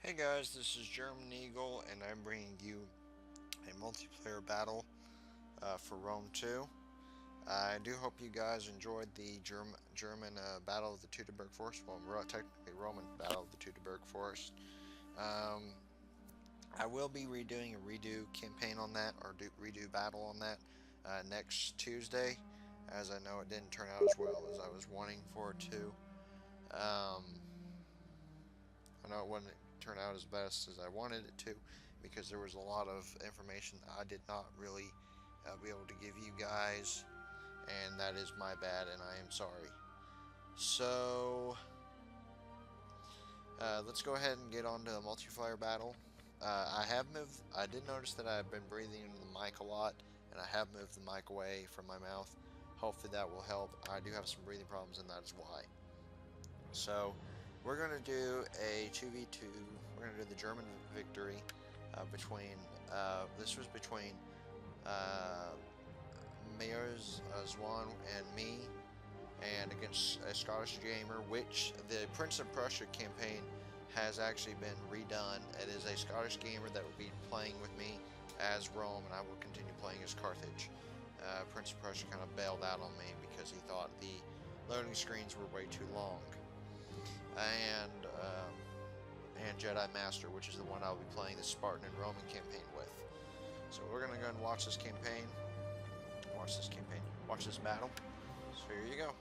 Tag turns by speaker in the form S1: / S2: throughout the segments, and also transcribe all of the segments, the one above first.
S1: Hey guys, this is German Eagle, and I'm bringing you a multiplayer battle for Rome 2. I do hope you guys enjoyed the German Battle of the Teutoburg Forest. Well, technically Roman Battle of the Teutoburg Forest. I will be redoing a redo campaign on that, or redo battle on that, next Tuesday, as I know it didn't turn out as well as I was wanting for it to. I know it wouldn't turn out as best as I wanted it to, because there was a lot of information that I did not really be able to give you guys, and that is my bad, and I am sorry. So let's go ahead and get on to the multiplayer battle. I did notice that I've been breathing into the mic a lot, and I have moved the mic away from my mouth. Hopefully that will help. I do have some breathing problems, and that is why. So we're going to do a 2v2. We're going to do the German victory between, this was between Mayors Zwan and me, and against a Scottish gamer, which the Prince of Prussia campaign has actually been redone. It is a Scottish gamer that will be playing with me as Rome, and I will continue playing as Carthage. Prince of Prussia kind of bailed out on me because he thought the loading screens were way too long. And Jedi Master, which is the one I'll be playing the Spartan and Roman campaign with. So we're gonna go and watch this campaign. Watch this battle. So here you go.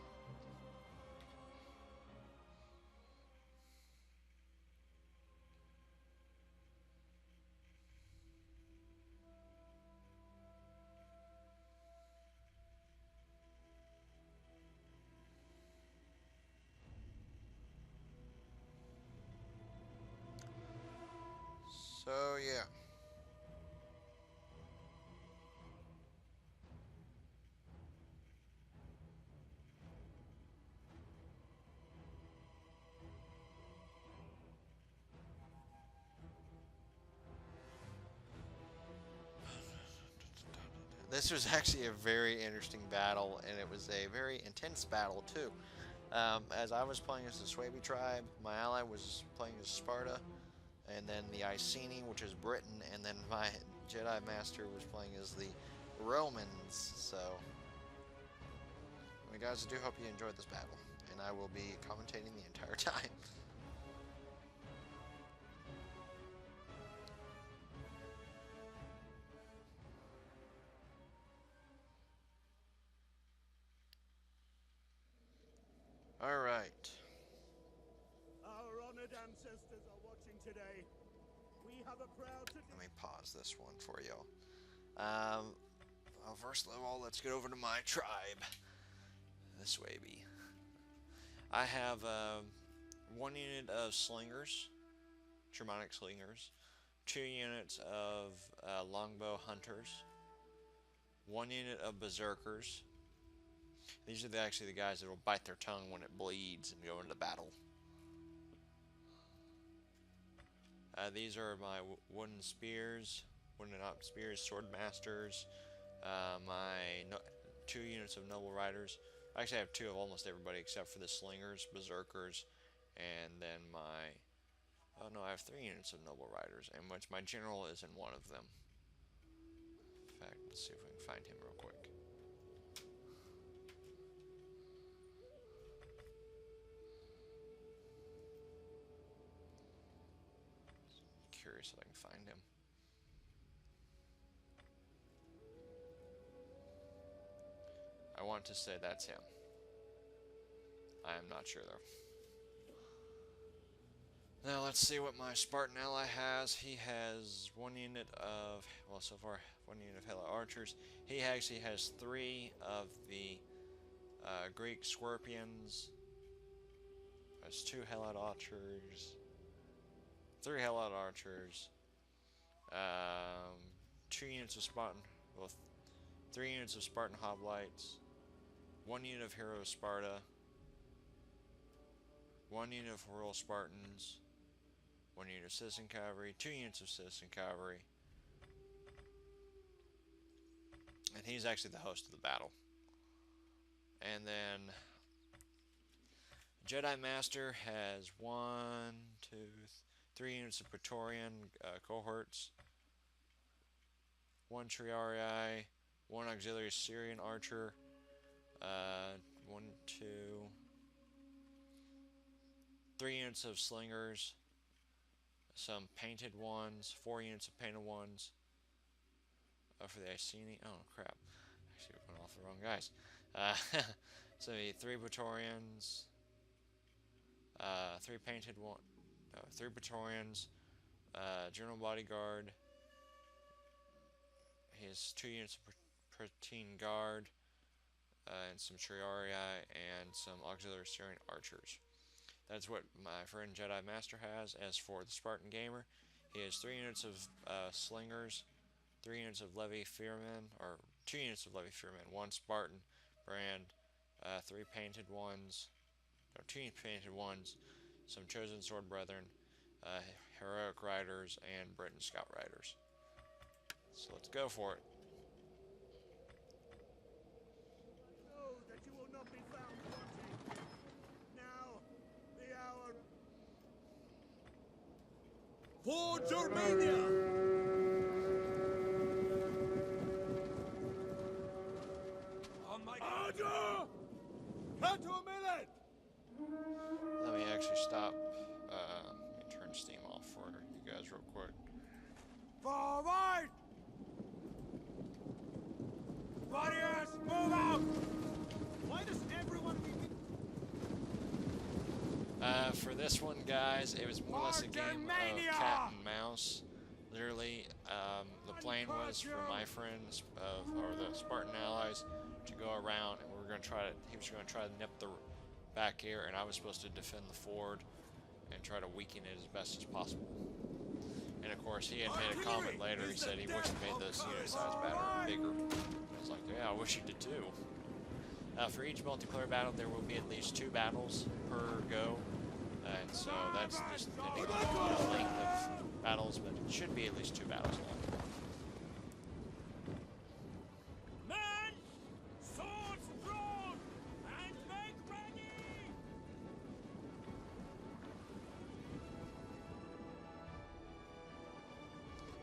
S1: So yeah. This was actually a very interesting battle, and it was a very intense battle too. As I was playing as the Seubi tribe, my ally was playing as Sparta, and then the Iceni, which is Britain, and then my Jedi Master was playing as the Romans. So, guys, I do hope you enjoyed this battle, and I will be commentating the entire time. All right.
S2: Our honored ancestors are watching today. We have a proud
S1: Let me pause this one for y'all. Well, first of all, let's get over to my tribe, the Seubi. I have 1 unit of slingers, Germanic slingers, 2 units of longbow hunters, 1 unit of berserkers. These are actually the guys that will bite their tongue when it bleeds and go into battle. These are my wooden spears, sword masters, my 2 units of noble riders. Actually, I have 2 of almost everybody except for the slingers, berserkers, and then I have 3 units of noble riders, and which my general is in 1 of them. In fact, let's see if we can find him real quick. Curious if I can find him. I want to say that's him. I am not sure though. Now let's see what my Spartan ally has. He has one unit of, well, so far one unit of Hella archers. He actually has 3 of the Greek scorpions. Has 2 Helot archers, 3 Helot archers, 2 units of Spartan, well, 3 units of Spartan hoplites, 1 unit of Hero of Sparta, 1 unit of Royal Spartans, 1 unit of Citizen Cavalry, 2 units of Citizen Cavalry, and he's actually the host of the battle. And then Jedi Master has 1, 2, 3 units of Praetorian cohorts, 1 Triarii, 1 auxiliary Syrian archer, 1, 2, 3 units of slingers, some painted ones, 4 units of painted ones for the Iceni. Oh crap! Actually, we went off the wrong guys. So 3 Praetorians, 3 painted one, 3 Praetorians, General Bodyguard. He has 2 units of Praetonian Guard, and some Triarii and some auxiliary Syrian archers. That's what my friend Jedi Master has. As for the Spartan Gamer, he has 3 units of slingers, 3 units of Levy Fearmen, or 2 units of Levy Fearmen, 1 Spartan brand, 3 painted ones, no, 2 painted ones, some Chosen Sword Brethren, Heroic Riders, and Britain Scout Riders. So let's go for it.
S2: Know that you will not be found wanting. Now, the hour for Germania. On my order! Canto Millet!
S1: Let me actually stop and turn Steam off for you guys real quick.
S2: Forward! Warriors, move out! Why does everyone be...
S1: For this one, guys, it was more or less a game of cat and mouse. Literally, the plan was for my friends, or the Spartan allies, to go around, and we were going to try to, he was going to try to nip the back here, and I was supposed to defend the ford and try to weaken it as best as possible. And of course, he had made a comment later. He said he wished he made this unit size bigger. I was like, yeah, I wish he did too. For each multiplayer battle, there will be at least 2 battles per go. And so that's just depending on the length of battles, but it should be at least 2 battles long.
S2: Men, swords drawn, and make ready!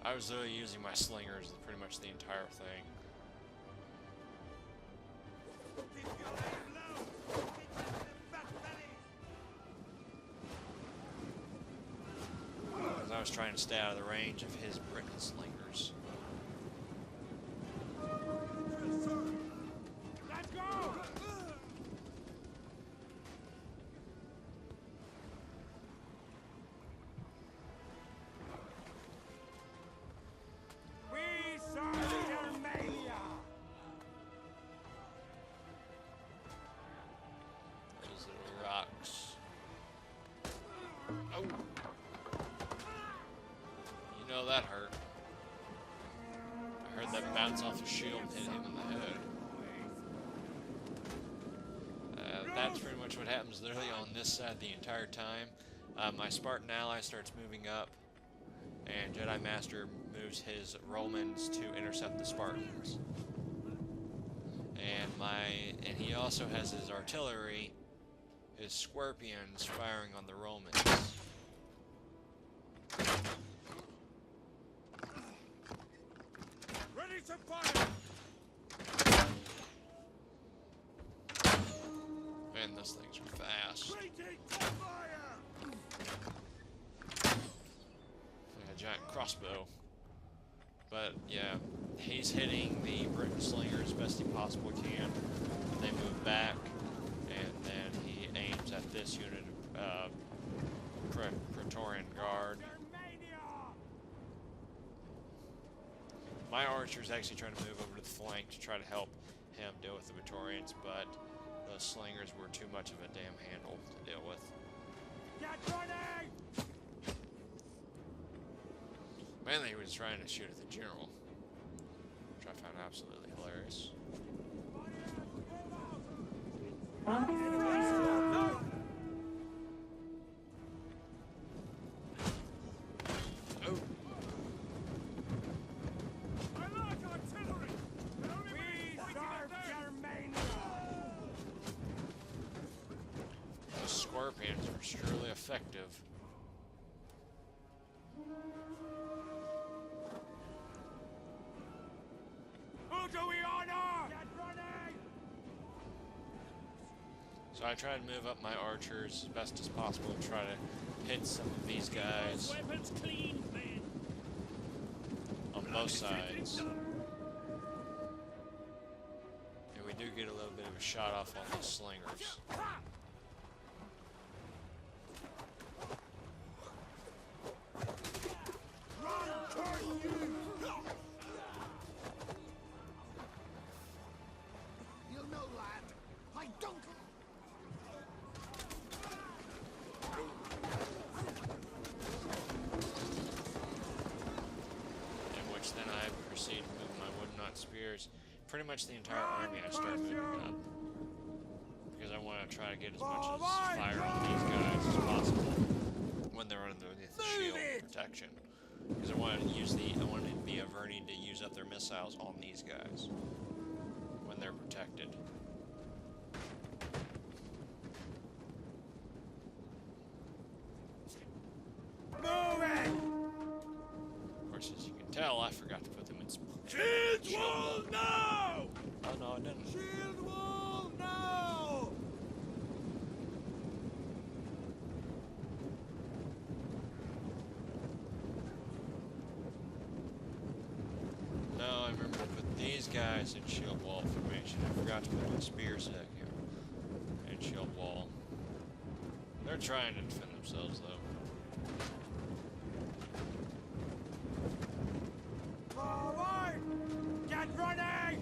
S1: I was literally using my slingers pretty much the entire thing.
S2: Keep your aim low! Keep them in their fat bellies!
S1: Because I was trying to stay out of the range of his Britain slingers.
S2: Let's go! We serve Germania!
S1: Those little rocks. Oh! You know that hurt. I heard that bounce off the shield and hit him in the head. That's pretty much what happens literally on this side the entire time. My Spartan ally starts moving up, and Jedi Master moves his Romans to intercept the Spartans. And he also has his artillery, his Scorpions, firing on the Romans.
S2: Ready It's a fire!
S1: Man, those things are fast.
S2: Waiting for fire!
S1: Like a giant crossbow. But yeah, he's hitting the Briton slinger as best he possibly can. They move back, and then he aims at this unit of Praetorian Guard. My archer's actually trying to move over to the flank to try to help him deal with the Praetorians, but those slingers were too much of a damn handle to deal with.
S2: Get ready!
S1: Mainly he was trying to shoot at the general, which I found absolutely hilarious. Oh.
S2: I like artillery! We serve Germania!
S1: Those scorpions were surely effective.
S2: Who do we honor? Get ready!
S1: So I try to move up my archers as best as possible to try to hit some of these guys
S2: Weapons clean, men!
S1: on both sides. And we do get a little bit of a shot off on those slingers.
S2: Run, turn you! You know, lad, I don't...
S1: In which then I proceed to move my wooden knot spears. Pretty much the entire army I start moving up. Because I want to try to get as much as fire on these guys as possible when they're underneath the shield protection. Because I wanted to be averting to use up their missiles on these guys when they're protected.
S2: Moving!
S1: Of course, as you can tell, I forgot to put them in
S2: Shield wall now!
S1: Oh no, I didn't.
S2: Shield wall now!
S1: No, I remember to put these guys in shield wall formation. I forgot to put my spears in shield wall. They're trying to defend themselves, though.
S2: Forward! Get ready!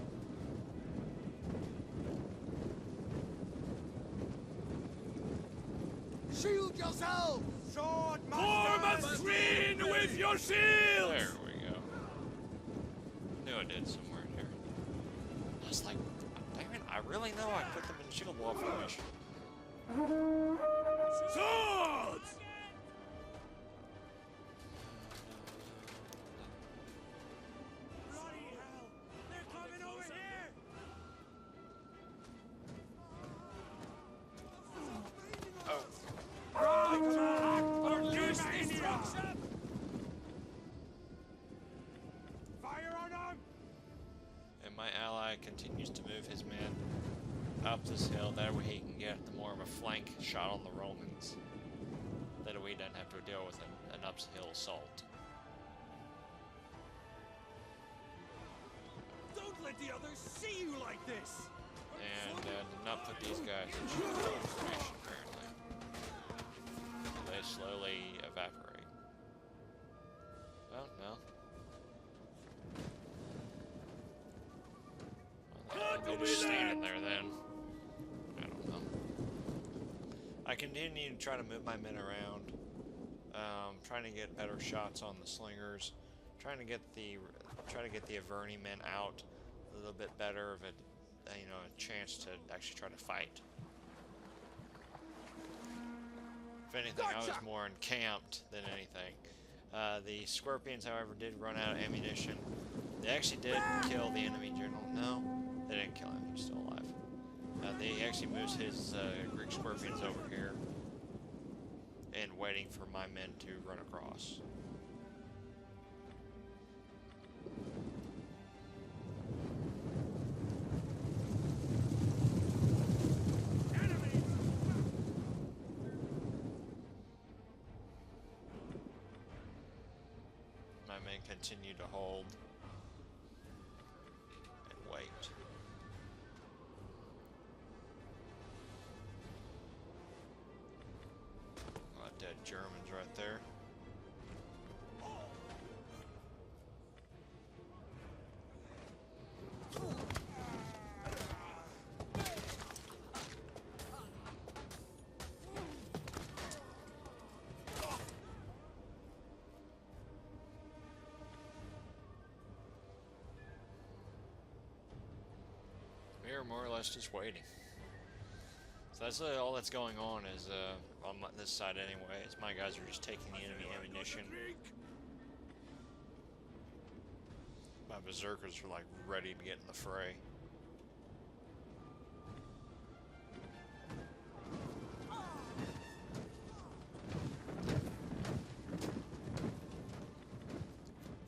S2: Shield yourself! Sword form a screen with your shield!
S1: There we go. Knew I did somewhere in here. I was like, damn it, I really know I put them in shield wall formation.
S2: Swords! Bloody hell! They're coming over here!
S1: Oh,
S2: Right! Use destruction! Fire on them!
S1: and my ally continues to move his men up this hill. That way he can get more of a flank shot on the Romans. That way he doesn't have to deal with an uphill assault.
S2: Don't let the others see you like this!
S1: And did not put these guys in shield wall formation, apparently. They slowly evaporate. Well, no. Well, they're just standing there then. I don't know. I continue to try to move my men around, trying to get better shots on the slingers, trying to get the Averni men out a little bit better of a chance to actually try to fight. If anything, I was more encamped than anything. The Scorpions, however, did run out of ammunition. They actually did kill the enemy general. No, they didn't kill him. He's still alive. They actually moves his Greek Scorpions over here and waiting for my men to run across. I'm going to continue to hold and wait. A lot of dead Germans right there. We're more or less just waiting. So that's all that's going on is on this side anyway. Is my guys are just taking the enemy ammunition. My berserkers are like ready to get in the fray.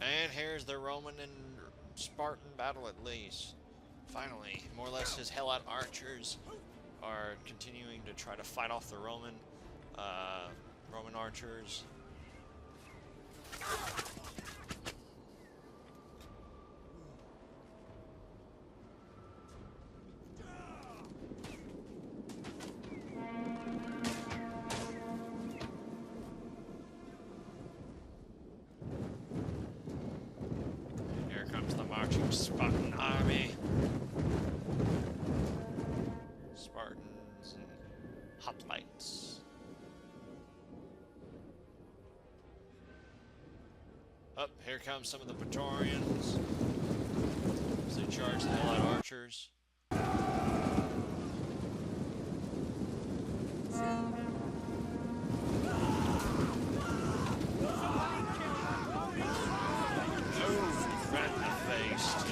S1: And here's the Roman and Spartan battle at least. Finally, more or less his Helot archers are continuing to try to fight off the Roman archers. Here comes the marching Spartan army. Spartans and hoplites. Up, here comes some of the Praetorians as they charge the Helot archers. Oh, right in the face too.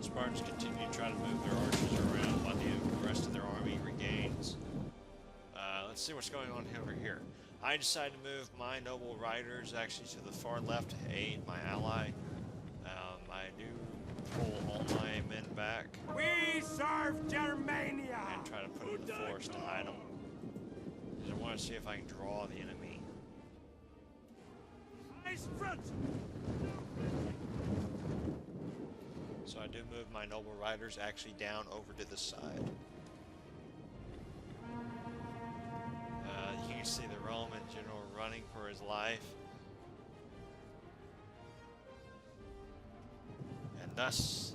S1: Spartans continue to try to move their archers around while the rest of their army regains. Let's see what's going on over here. I decided to move my noble riders actually to the far left to aid my ally. I do pull all my men back.
S2: We serve Germania!
S1: And try to put them in the forest to hide them. Because I want to see if I can draw the enemy.
S2: Nice front!
S1: So I do move my noble riders actually down over to the side. You can see the Roman general running for his life. And thus,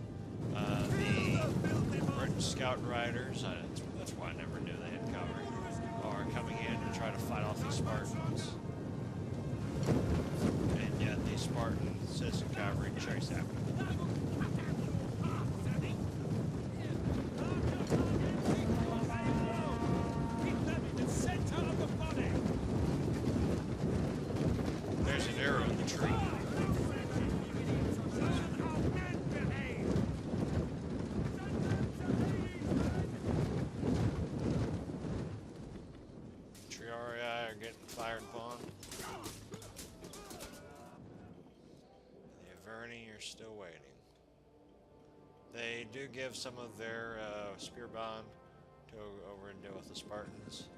S1: the British scout riders, that's why I never knew they had cover, are coming in to try to fight off these Spartans. And yet the Spartan citizen cavalry chase after them. There's an arrow in the tree. Triarii are getting fired upon. The Averni are still waiting. They do give some of their spear bond to go over and deal with the Spartans.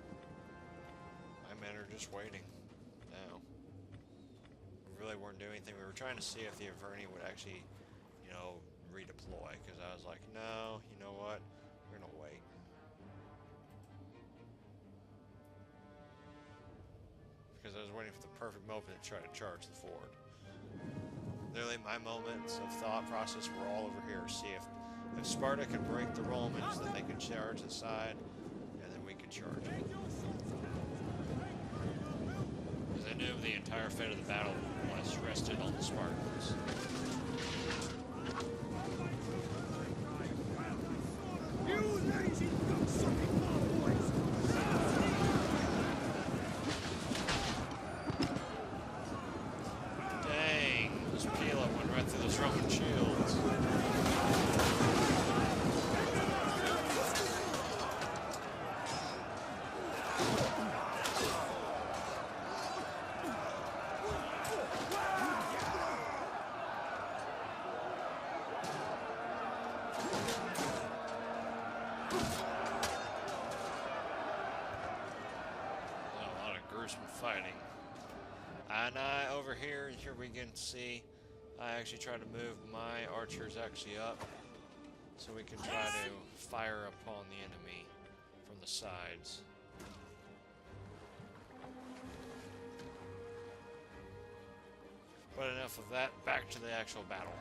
S1: My men are just waiting now. We really weren't doing anything. We were trying to see if the Averni would actually, you know, redeploy. Because I was like, no, you know what? We're going to wait. Because I was waiting for the perfect moment to try to charge the fort. Literally, my moments of thought process were all over here. See if Sparta could break the Romans, then they could charge the side, and then we could charge it. Because I knew the entire fate of the battle was rested on the Spartans. those Roman shields. Fighting. And over here we can see I actually try to move my archers actually up so we can try to fire upon the enemy from the sides. But enough of that, back to the actual battle.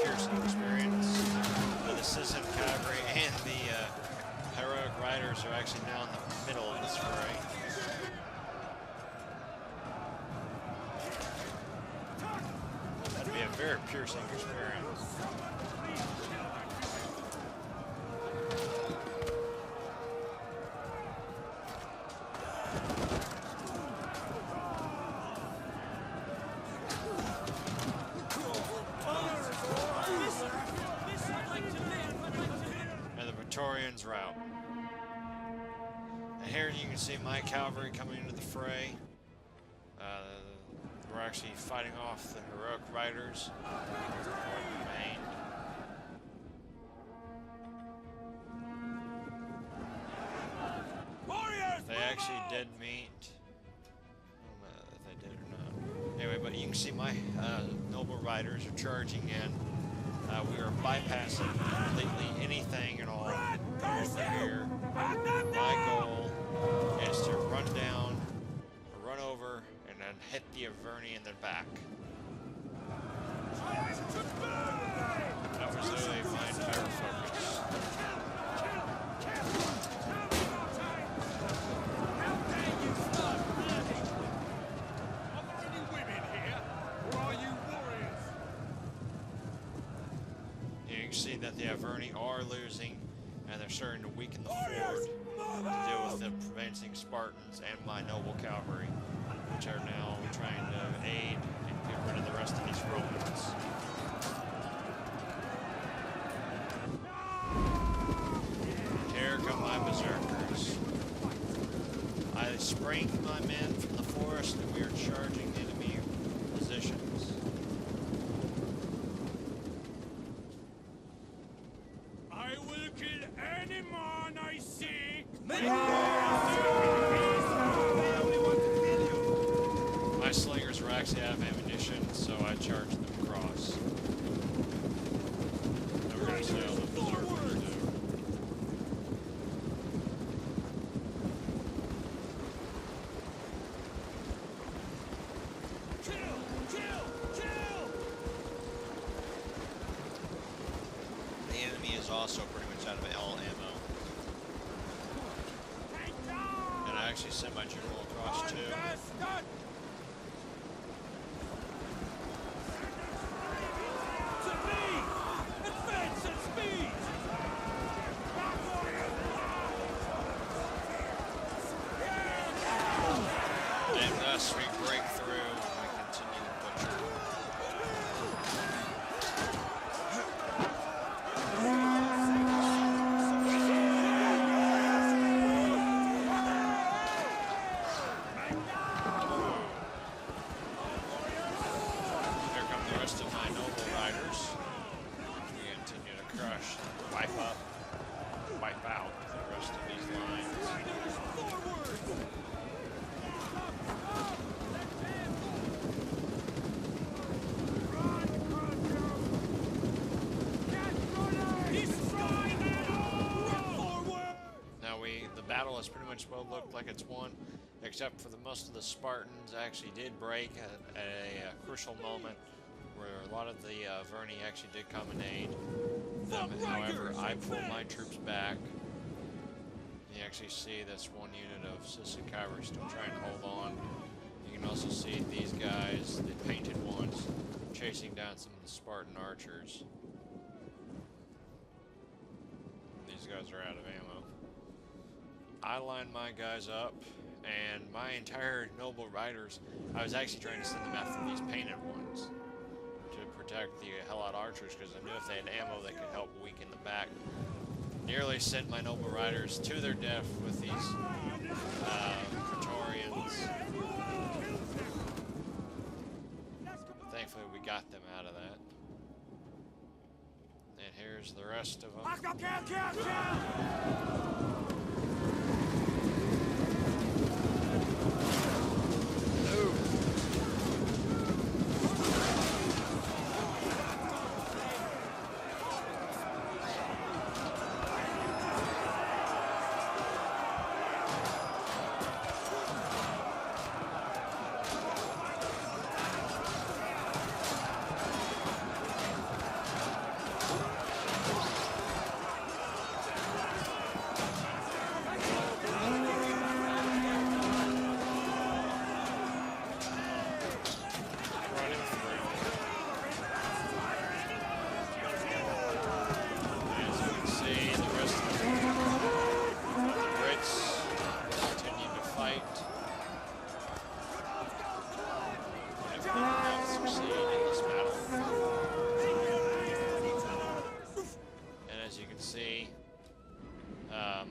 S1: Piercing experience. The citizen cavalry and the heroic riders are actually now in the middle of this fray. That'd be a very piercing experience. Route. And here you can see my cavalry coming into the fray. We're actually fighting off the heroic riders. They actually did meet. I don't know if they did or not. Anyway, but you can see my noble riders are charging in. We are bypassing completely anything and all over here. My goal is to run down, run over, and then hit the Averni in the back. That was really my entire focus. See that the Averni are losing, and they're starting to weaken the fort to deal with the advancing Spartans and my noble cavalry, which are now trying to aid and get rid of the rest of these Romans. Here come my berserkers. I spring my men from the forest, and we are charging enemy positions. My slingers were actually out of ammunition, so I charged them across. Now we're going to sail the berserkers too. The enemy is also pretty much out of all ammo. And I actually sent my general across too. And thus we break through and we continue to butcher. Here come the rest of my noble riders. We continue to crush, wipe up, wipe out the rest of these lines. The battle has pretty much well looked like it's won, except for most of the Spartans actually did break at a crucial moment where a lot of the Averni actually did come in aid. them. However, I pulled my troops back. You actually see this one unit of Sicilian cavalry still trying to hold on. You can also see these guys, the painted ones, chasing down some of the Spartan archers. These guys are out of ammo. I lined my guys up, and my entire noble riders, I was actually trying to send them after these painted ones to protect the hell out archers, because I knew if they had ammo they could help weaken the back. Nearly sent my noble riders to their death with these Praetorians. But thankfully we got them out of that. And here's the rest of them.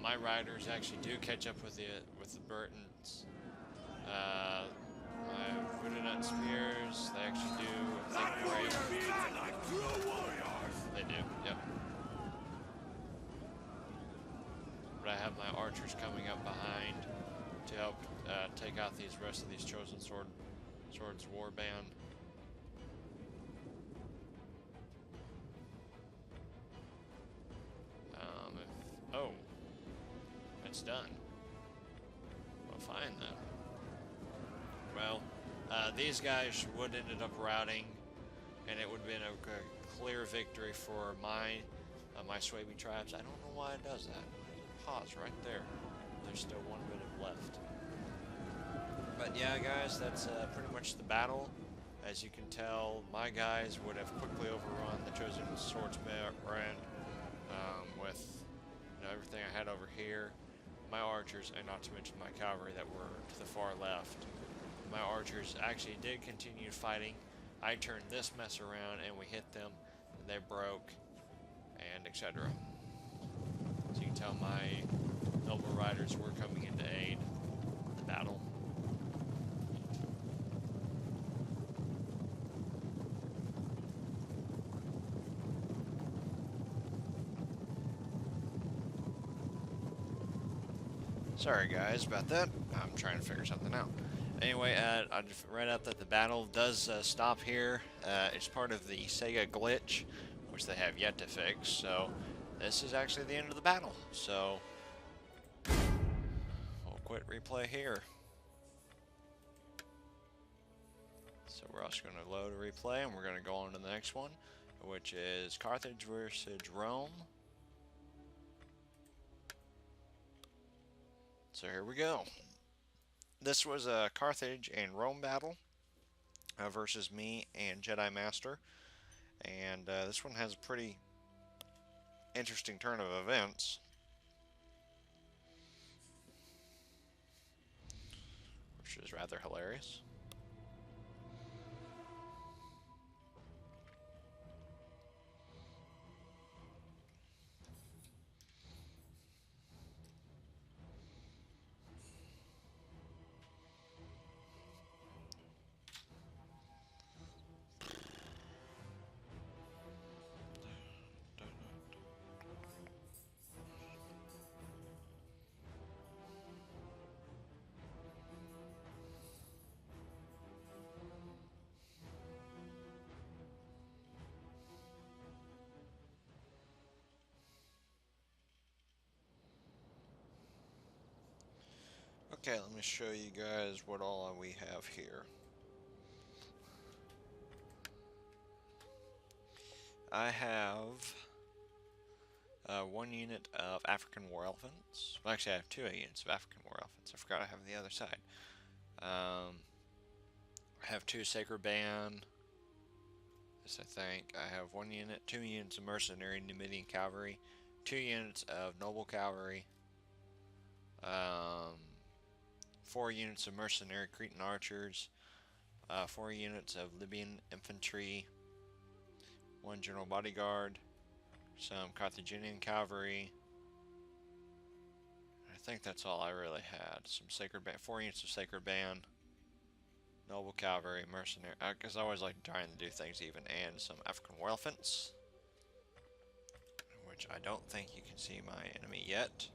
S1: My riders actually do catch up with the Burtons. My Voodoo spears, they actually do a thick break. They do, yep. But I have my archers coming up behind to help take out these rest of these chosen swords warband. Oh. It's done. Well, fine then. Well, these guys would ended up routing, and it would have been a clear victory for my Seubi tribes. I don't know why it does that. Pause right there. There's still one bit of left. But yeah, guys, that's pretty much the battle. As you can tell, my guys would have quickly overrun the chosen swordsman with everything I had over here. My archers, and not to mention my cavalry that were to the far left. My archers actually did continue fighting. I turned this mess around and we hit them, and they broke, and etc. So you can tell my noble riders were coming in to aid the battle. Sorry guys about that. I'm trying to figure something out. Anyway, I just read out that the battle does stop here. It's part of the Sega glitch, which they have yet to fix. So this is actually the end of the battle. So we'll quit replay here. So we're also going to load a replay, and we're going to go on to the next one, which is Carthage vs. Rome. So here we go. This was a Carthage and Rome battle versus me and Jedi Master. And this one has a pretty interesting turn of events. Which is rather hilarious. Okay, let me show you guys what all we have here. I have 1 unit of African war elephants. Well, actually, I have 2 units of African war elephants. I forgot I have the other side. I have 2 sacred band. This I think. I have 1 unit, 2 units of mercenary Numidian cavalry, 2 units of noble cavalry, 4 units of mercenary Cretan archers, 4 units of Libyan infantry, 1 general bodyguard, some Carthaginian cavalry. I think that's all I really had. Some sacred band, 4 units of sacred band, noble cavalry, mercenary. Because I always like trying to do things even, and some African war elephants, which I don't think you can see my enemy yet.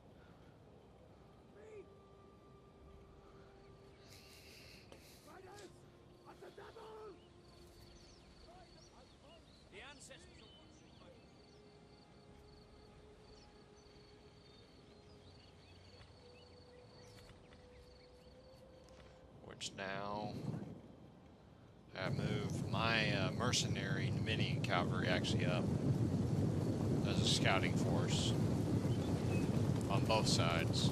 S1: Which now I moved my mercenary Numidian cavalry actually up as a scouting force on both sides.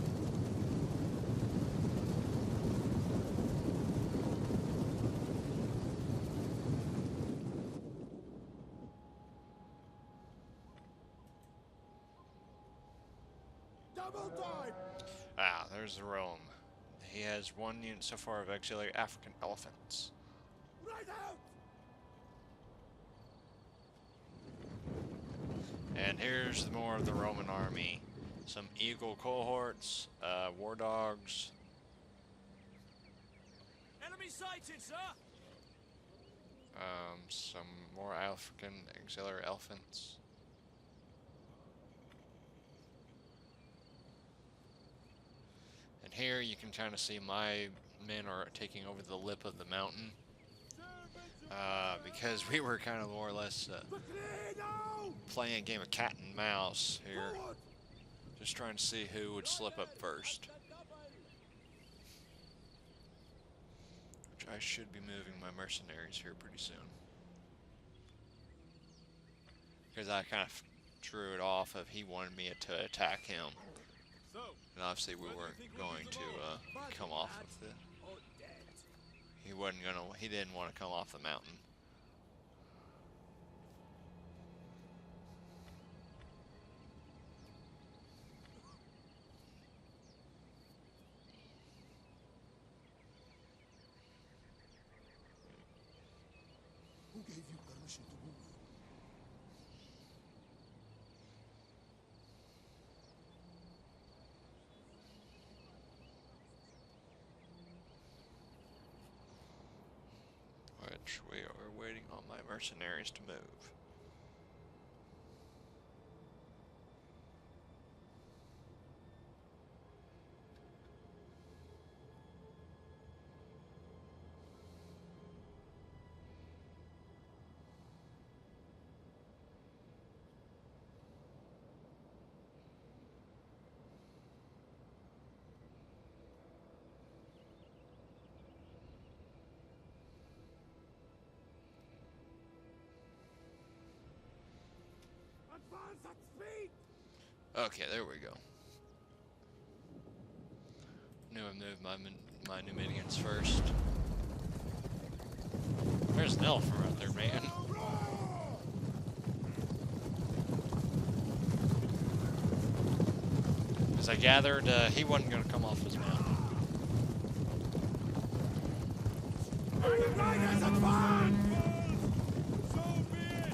S2: Double time!
S1: Ah, there's the Rome. He has 1 unit so far of auxiliary African elephants.
S2: Right out!
S1: And here's more of the Roman army. Some eagle cohorts, war dogs.
S2: Enemy sighted, sir!
S1: Some more African auxiliary elephants. And here you can kind of see my men are taking over the lip of the mountain. Because we were kind of more or less playing a game of cat and mouse here. Just trying to see who would slip up first. Which I should be moving my mercenaries here pretty soon. Because I kind of drew it off of he wanted me to attack him. And obviously we weren't going to come off of the... He didn't want to come off the mountain.
S2: Who gave you permission to move?
S1: Which we are waiting on my mercenaries to move.
S2: Advance at speed!
S1: Okay, there we go. Knew I moved my Numidians first. There's an elephant right there, man. As I gathered, he wasn't going to come off his mountain.
S2: Riders advance! So be it!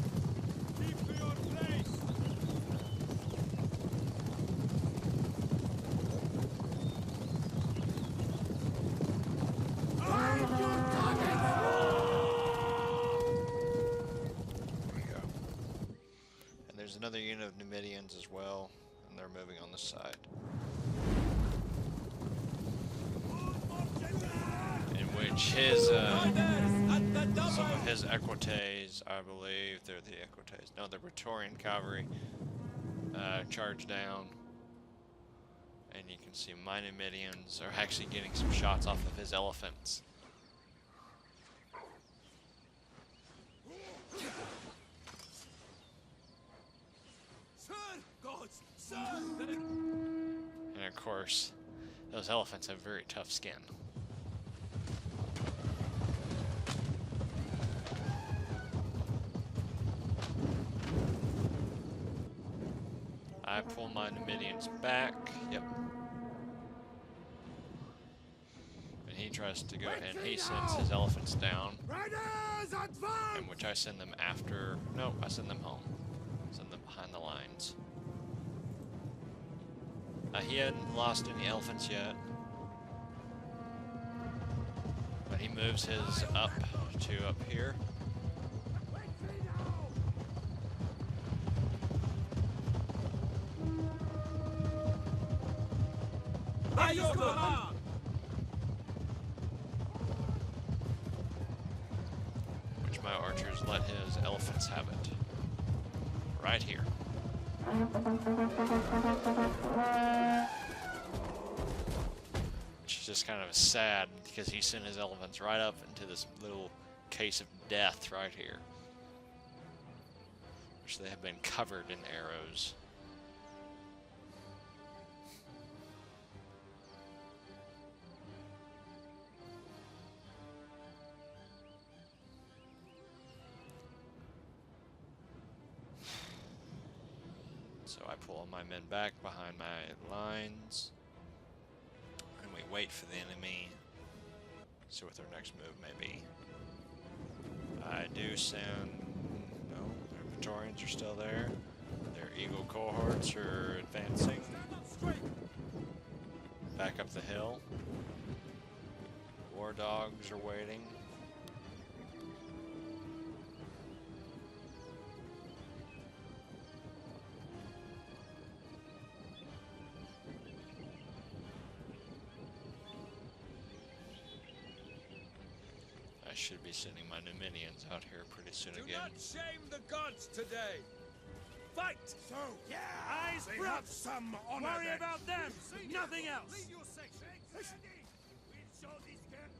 S2: Keep to your place!
S1: There we go. And there's another unit of Numidians as well, and they're moving on this side. In which his, some of his equites, I believe, they're the equites, no, the Praetorian cavalry, charge down. And you can see my Numidians are actually getting some shots off of his elephants.
S2: Sir! Gods, sir!
S1: And of course, those elephants have very tough skin. I pull my Numidians back. Yep. And he tries to go, and he sends his elephants down.
S2: Riders, advance!
S1: In which I send them after. No, I send them home. Send them behind the lines. He hadn't lost any elephants yet. But he moves his up to up here.
S2: By your command!
S1: Which my archers let his elephants have it. Right here. Which is just kind of sad because he sent his elephants right up into this little case of death right here. Which they have been covered in arrows. So I pull my men back behind my lines, and we wait for the enemy, see what their next move may be. I do send, no, their Praetorians are still there, their Eagle cohorts are advancing, back up the hill, War Dogs are waiting. I should be sending my Numidians out here pretty soon
S2: Do
S1: again.
S2: not shame the gods today! Fight! So, yeah, eyes have some honor. Worry about them, nothing else! Lead your section. We'll show these camps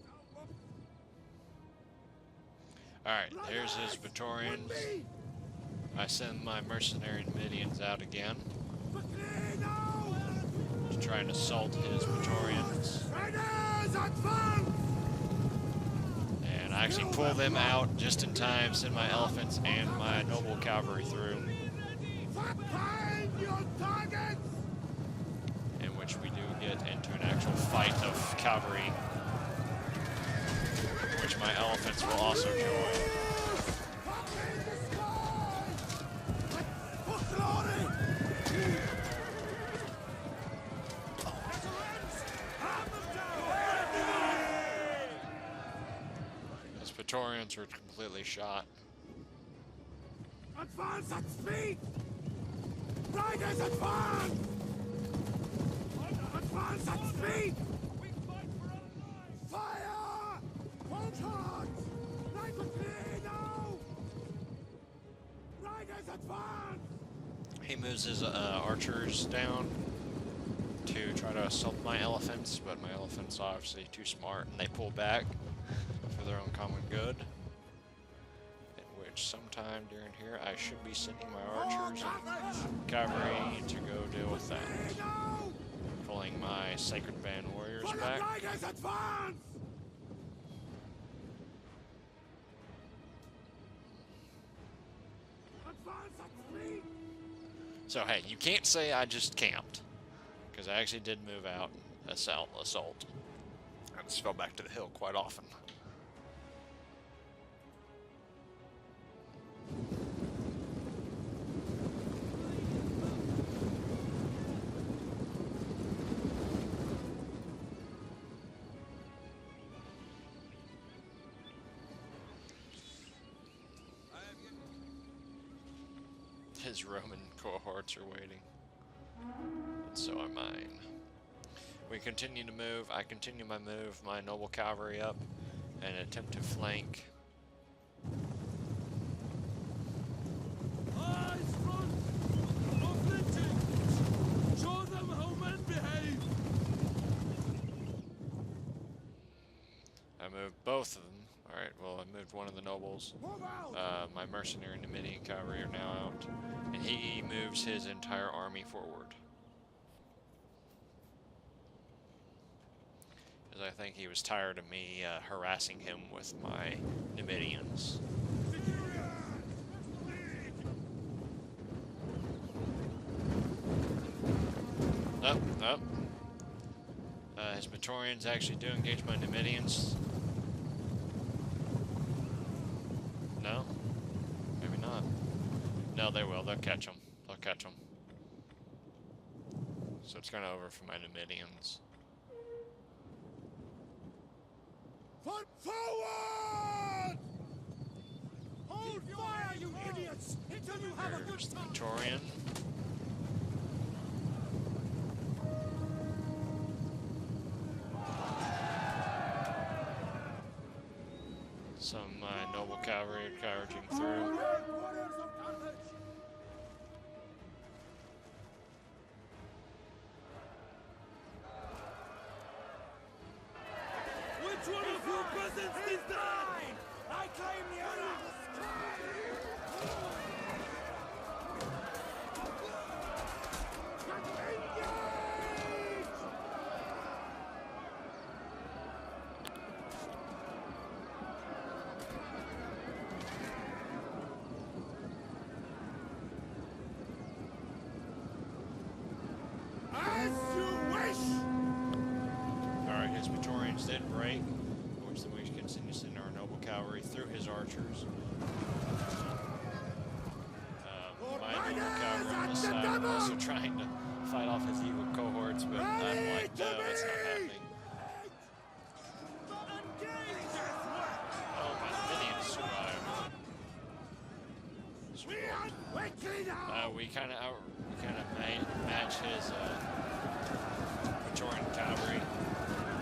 S2: our
S1: Alright, there's his Praetorians. I send my mercenary Numidians out again to try and assault his Praetorians.
S2: Riders, advance!
S1: And I actually pull them out just in time, send my elephants and my noble cavalry through.
S2: Find your targets!
S1: In which we do get into an actual fight of cavalry, which my elephants will also join. His Praetorians were completely shot.
S2: Advance at speed! Riders, advance! Advance at speed! We fight for our lives! Fire! Voltards! Like a clear now! Riders, advance!
S1: He moves his archers down to try to assault my elephants, but my elephants are obviously too smart and they pull back for their own common good. In which sometime during here I should be sending my archers and cavalry to go deal with that. Pulling my Sacred Band warriors back.
S2: Riders, advance! Advance at speed!
S1: So hey, you can't say I just camped, because I actually did move out and assault. I just fell back to the hill quite often. His Roman cohorts are waiting, and so are mine. We continue to move. I continue my move, my noble cavalry up, and attempt to flank.
S2: Eyes front! No flinching! Show them how men behave!
S1: I moved both of them. Alright, well I moved with one of the nobles. My mercenary Numidian cavalry are now out, and he moves his entire army forward. Because I think he was tired of me harassing him with my Numidians. Up. His Praetorians actually do engage my Numidians. No? Maybe not. No, they will. They'll catch them. They'll catch them. So it's kind of over for my Numidians.
S2: Forward! Hold fire, you idiots, until you have a good
S1: There's the
S2: time.
S1: Praetorian. Some noble cavalry charging through.
S2: Warriors of Carthage! Which one of your peasants is that? I claim the honor! As you wish!
S1: Alright, his Praetorians did break, which then we continue to send our noble cavalry through his archers. My noble cavalry on this side are also trying to fight off his evil cohorts, but I'm like, no, that's not happening. Oh, my Numidians survived. We kind of match his Praetorian cavalry,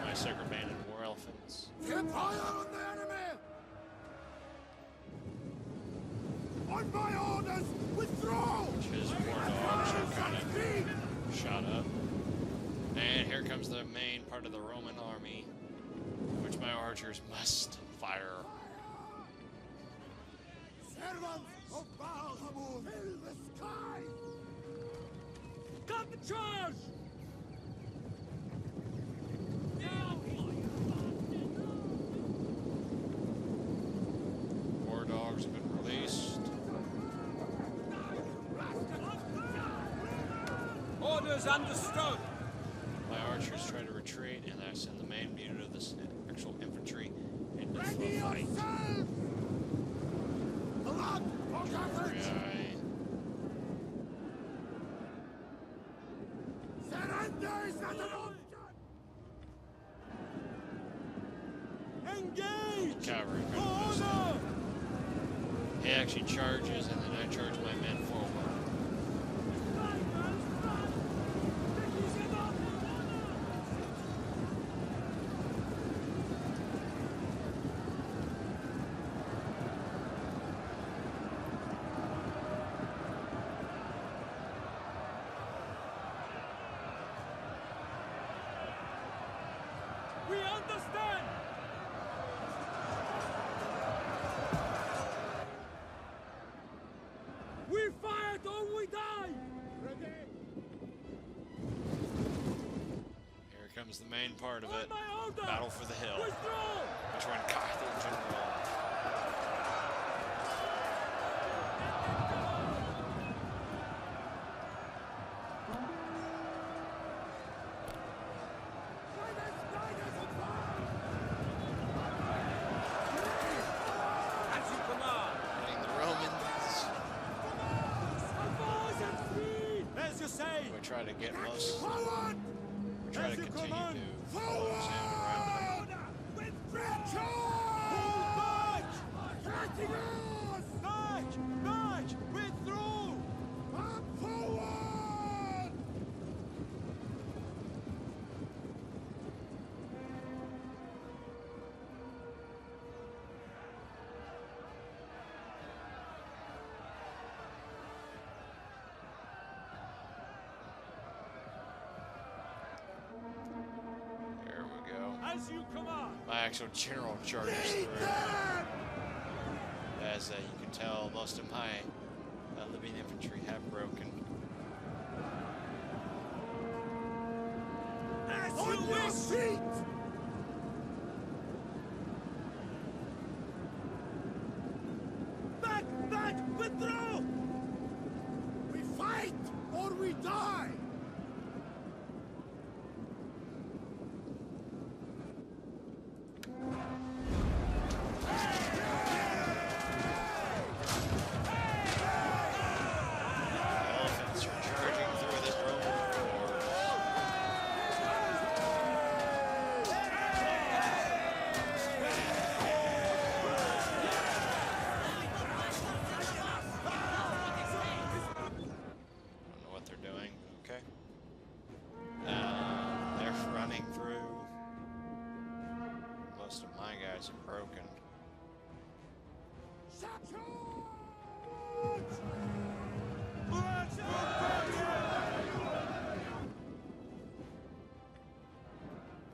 S1: my sacred band and war elephants.
S2: Keep fire on the enemy! On my orders, withdraw!
S1: His war dogs are kind of shot up. And here comes the main part of the Roman army, which my archers must fire.
S2: Servants of Baal Hamon, fill the sky! Cut the charge!
S1: War dogs have been released.
S2: Orders understood!
S1: My archers try to retreat, and I send the main unit of this actual infantry into the
S2: Ready
S1: fight.
S2: yourself! Alert for Carthage! Surrender is not an option! Engage!
S1: Cavalry
S2: For
S1: kind of moves in.
S2: honor!
S1: He actually charges, and then I charge my men forward.
S2: We understand! We fight or we die! Ready?
S1: Here comes the main part of
S2: On
S1: it.
S2: my order!
S1: Battle for the hill.
S2: Withdraw!
S1: Between Carthage and Rome.
S2: As you command!
S1: Hitting the Romans.
S2: There's your say!
S1: We try to get most.
S2: Forward!
S1: We try to
S2: As you
S1: continue
S2: command.
S1: to follow his end around.
S2: With hold back! Catching us! Back! Withdraw! Come forward!
S1: There we go.
S2: As you command!
S1: My actual general charges through.
S2: Them!
S1: As you can tell, most of my living infantry have broken.
S2: On your feet! Back! Back! Withdraw! We fight or we die!
S1: Broken.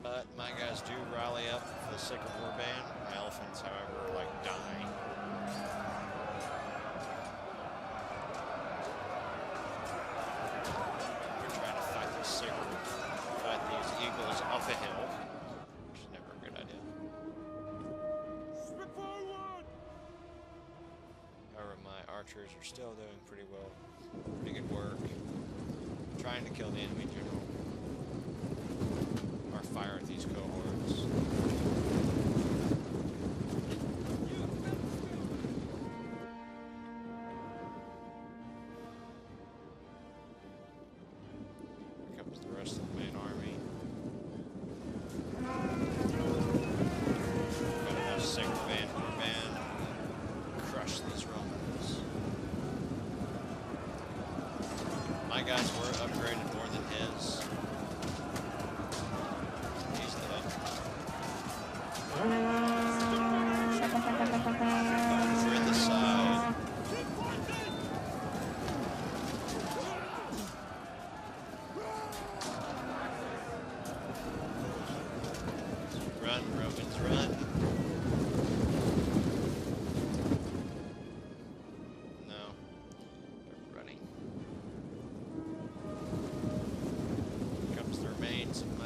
S1: But my guys do rally up for the sake of warband. My elephants, however, are like dying. We're trying to fight these eagles up a hill. Archers are still doing pretty well, pretty good work, trying to kill the enemy general, or fire at these cohorts. Here comes the rest of the main army. Got enough sacred band crush these Romans. My guys were upgraded more than his. He's dead. We're in the side. Run, Romans, run.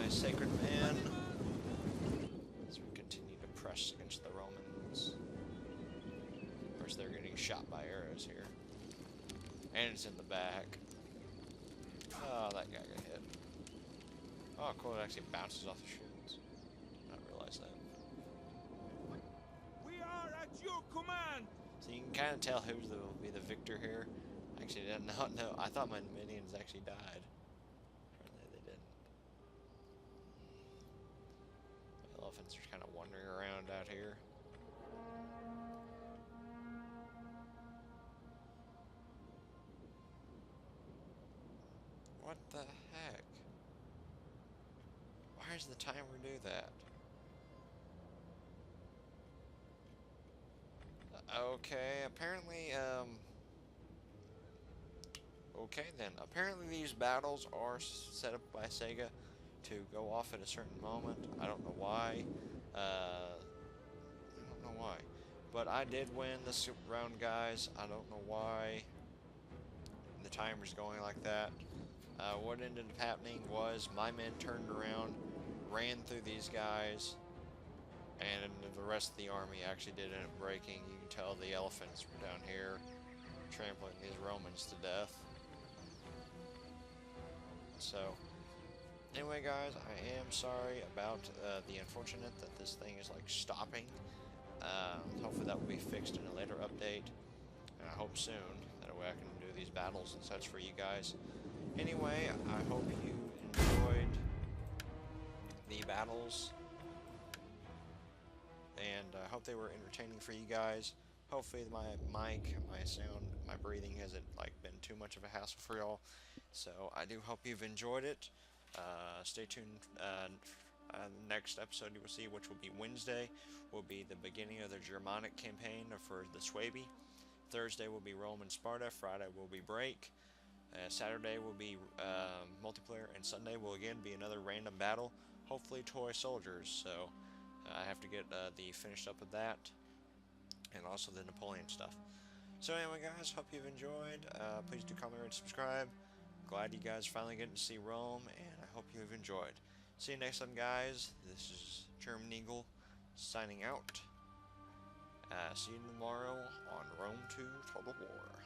S1: Sacred man, as we continue to press against the Romans. Of course, they're getting shot by arrows here, and it's in the back. Oh, that guy got hit. Oh, cool! It actually bounces off the shields. I didn't realize that.
S2: We are at your command.
S1: So you can kind of tell who will be the victor here. Actually, I did not know. I thought my minions actually died. Elephants are kind of wandering around out here. What the heck? Why does the timer do that? Okay, apparently, okay then. Apparently these battles are set up by Sega to go off at a certain moment. I don't know why. But I did win this round, guys. I don't know why the timer's going like that. What ended up happening was my men turned around, ran through these guys, and the rest of the army actually did end up breaking. You can tell the elephants were down here trampling these Romans to death. So anyway, guys, I am sorry about the unfortunate that this thing is like stopping. Hopefully that will be fixed in a later update, and I hope soon. That way I can do these battles and such for you guys. Anyway, I hope you enjoyed the battles, and I hope they were entertaining for you guys. Hopefully my mic, my sound, my breathing hasn't like been too much of a hassle for y'all. So I do hope you've enjoyed it. Stay tuned. The next episode you will see, which will be Wednesday, will be the beginning of the Germanic campaign for the Seubi. Thursday will be Rome and Sparta. Friday will be break. Saturday will be multiplayer, and Sunday will again be another random battle. Hopefully toy soldiers. So I have to get the finished up with that. and also the Napoleon stuff. So anyway, guys, hope you've enjoyed. Please do comment and subscribe. Glad you guys finally getting to see Rome, and I hope you've enjoyed. See you next time, guys. This is German Eagle signing out. See you tomorrow on Rome 2 Total War.